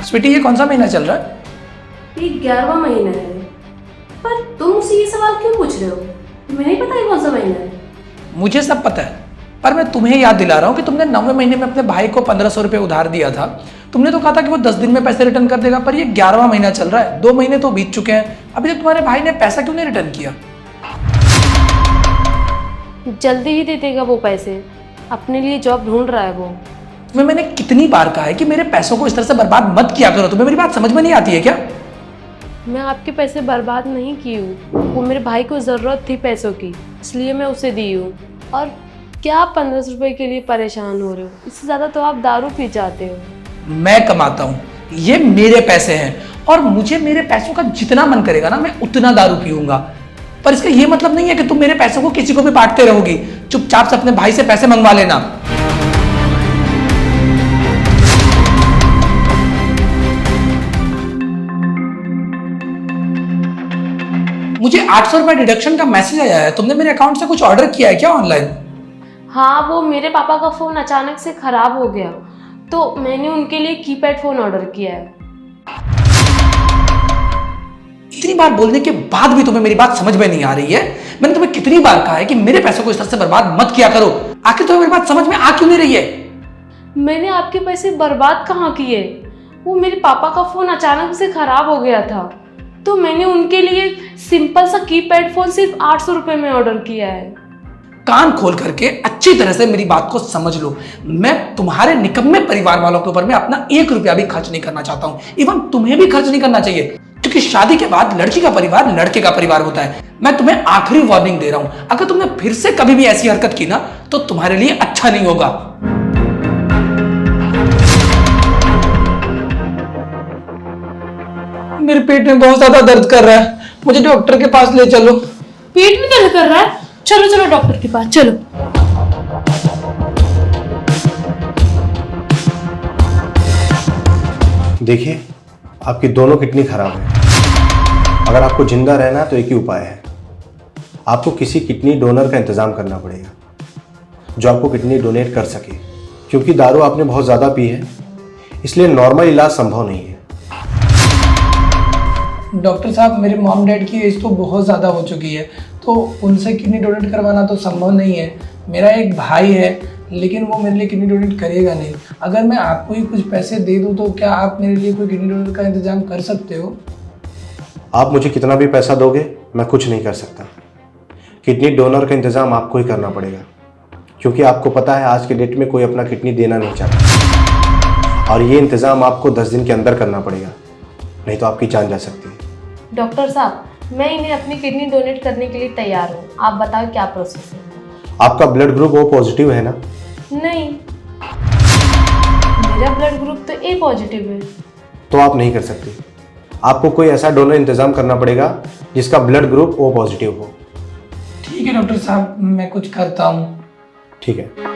स्वीटी ये कौन सा महीना चल रहा है? ये 11वां महीना है। पर तुम मुझसे ये सवाल क्यों पूछ रहे हो? तुम्हें नहीं पता ये कौन सा महीना है? मुझे सब पता है, पर मैं तुम्हें याद दिला रहा हूँ कि तुमने 9वें महीने में अपने भाई को 1500 रुपये उधार दिया था। तुमने तो कहा था कि वो 10 दिन में पैसे रिटर्न कर देगा, पर ये 11वां महीना चल रहा है, 2 महीने तो बीत चुके हैं, अभी तक तुम्हारे भाई ने पैसा क्यों नहीं रिटर्न किया? जल्दी ही दे देगा वो पैसे, अपने लिए जॉब ढूंढ रहा है वो। तुम्हें मैंने कितनी बार कहा है कि मेरे पैसों को इस तरह से बर्बाद मत किया करो, तुम्हें मेरी बात समझ में नहीं आती है क्या? मैं आपके पैसे बर्बाद नहीं की हूँ, वो मेरे भाई को ज़रूरत थी पैसों की, इसलिए मैं उसे दी हूँ। और क्या आप 1500 रुपये के लिए परेशान हो रहे हो? इससे ज़्यादा तो आप दारू पी जाते हो। मैं कमाता हूँ, ये मेरे पैसे हैं, और मुझे मेरे पैसों का जितना मन करेगा ना मैं उतना दारू पीऊंगा। पर इसका ये मतलब नहीं है कि तुम मेरे पैसों को किसी को भी बांटते रहोगी। चुपचाप से अपने भाई से पैसे मंगवा लेना। मुझे 800 रुपये डिडक्शन का मैसेज आया है, तुमने मेरे अकाउंट से कुछ ऑर्डर किया है क्या ऑनलाइन? हाँ, वो मेरे पापा का फ़ोन अचानक से ख़राब हो गया, तो मैंने उनके लिए कीपैड फ़ोन ऑर्डर किया है। इतनी बार बोलने के बाद भी तुम्हें मेरी बात समझ में नहीं आ रही है? मैंने तुम्हें कितनी बार कहा है कि मेरे पैसों को इस तरह से बर्बाद मत किया करो, आखिर तुम्हें मेरी बात समझ में आ क्यों नहीं रही है? मैंने आपके पैसे बर्बाद कहाँ किए? वो मेरे पापा का फ़ोन अचानक से ख़राब हो गया था, तो मैंने उनके लिए सिंपल सा कीपैड फ़ोन सिर्फ 800 रुपये में ऑर्डर किया है। कान खोल करके अच्छी तरह से मेरी बात को समझ लो, मैं तुम्हारे निकम्मे परिवार वालों के ऊपर मैं अपना 1 रुपया भी खर्च नहीं करना चाहता हूँ। इवन तुम्हें भी खर्च नहीं करना चाहिए, क्योंकि शादी के बाद लड़की का परिवार लड़के का परिवार होता है। मैं तुम्हें आखिरी वार्निंग दे रहा हूं, अगर तुमने फिर से कभी भी ऐसी हरकत की ना तो तुम्हारे लिए अच्छा नहीं होगा। मेरे पेट में बहुत ज्यादा दर्द कर रहा है, मुझे डॉक्टर के पास ले चलो। पेट में दर्द कर रहा है? चलो चलो डॉक्टर के पास चलो। देखिए, आपकी दोनों किडनी खराब है। अगर आपको जिंदा रहना है तो एक ही उपाय है, आपको किसी किडनी डोनर का इंतजाम करना पड़ेगा जो आपको किडनी डोनेट कर सके। क्योंकि दारू आपने बहुत ज़्यादा पी है, इसलिए नॉर्मल इलाज संभव नहीं है। डॉक्टर साहब, मेरे मॉम डैड की एज तो बहुत ज़्यादा हो चुकी है, तो उनसे किडनी डोनेट करवाना तो संभव नहीं है। मेरा एक भाई है, लेकिन वो मेरे लिए किडनी डोनेट करेगा नहीं। अगर मैं आपको ही कुछ पैसे दे दूं तो क्या आप मेरे लिए कोई किडनी डोनेट का इंतजाम कर सकते हो? आप मुझे कितना भी पैसा दोगे मैं कुछ नहीं कर सकता। किडनी डोनर का इंतज़ाम आपको ही करना पड़ेगा, क्योंकि आपको पता है आज के डेट में कोई अपना किडनी देना नहीं चाहता, और ये इंतज़ाम आपको 10 दिन के अंदर करना पड़ेगा, नहीं तो आपकी जान जा सकती है। डॉक्टर साहब, मैं इन्हें अपनी किडनी डोनेट करने के लिए तैयार हूँ, आप बताओ क्या प्रोसेस है? आपका ब्लड ग्रुप O पॉजिटिव है ना? नहीं, मेरा ब्लड ग्रुप तो A पॉजिटिव है। तो आप नहीं कर सकते। आपको कोई ऐसा डोनर इंतजाम करना पड़ेगा जिसका ब्लड ग्रुप O पॉजिटिव हो। ठीक है डॉक्टर साहब, मैं कुछ करता हूँ। ठीक है।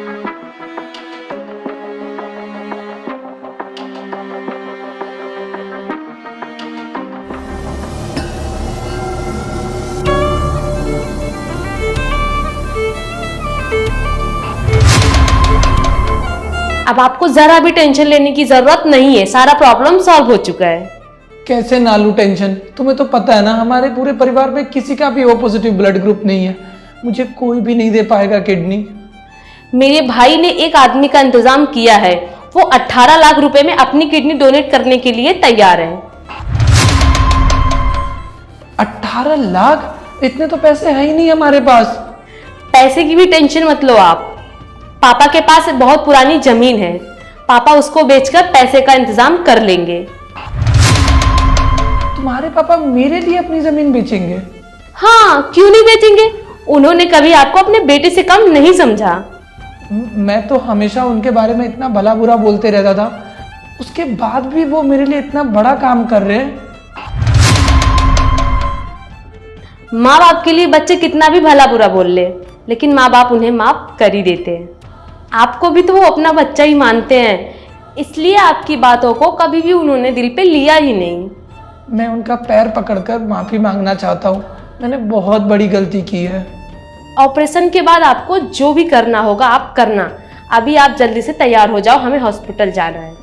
अब आपको जरा भी टेंशन लेने की जरूरत नहीं है, सारा प्रॉब्लम सॉल्व हो चुका है। कैसे ना लूं टेंशन? तुम्हें तो पता है ना हमारे पूरे परिवार में किसी का भी O पॉजिटिव ब्लड ग्रुप नहीं है, मुझे कोई भी नहीं दे पाएगा किडनी। मेरे भाई ने एक आदमी का इंतजाम किया है, वो 18 लाख रुपए में अपनी किडनी डोनेट करने के लिए तैयार है। 18 लाख? इतने तो पैसे है ही नहीं हमारे पास। पैसे की भी टेंशन मत लो आप, पापा के पास बहुत पुरानी जमीन है, पापा उसको बेचकर पैसे का इंतजाम कर लेंगे। तुम्हारे पापा मेरे लिए अपनी जमीन बेचेंगे? हाँ, क्यों नहीं बेचेंगे? उन्होंने कभी आपको अपने बेटे से कम नहीं समझा। मैं तो हमेशा उनके बारे में इतना भला बुरा बोलते रहता था, उसके बाद भी वो मेरे लिए इतना बड़ा काम कर रहे हैं। माँ बाप के लिए बच्चे कितना भी भला बुरा बोल ले, लेकिन माँ बाप उन्हें माफ कर ही देते हैं। आपको भी तो वो अपना बच्चा ही मानते हैं, इसलिए आपकी बातों को कभी भी उन्होंने दिल पे लिया ही नहीं। मैं उनका पैर पकड़कर माफी मांगना चाहता हूँ, मैंने बहुत बड़ी गलती की है। ऑपरेशन के बाद आपको जो भी करना होगा आप करना। अभी आप जल्दी से तैयार हो जाओ, हमें हॉस्पिटल जाना है।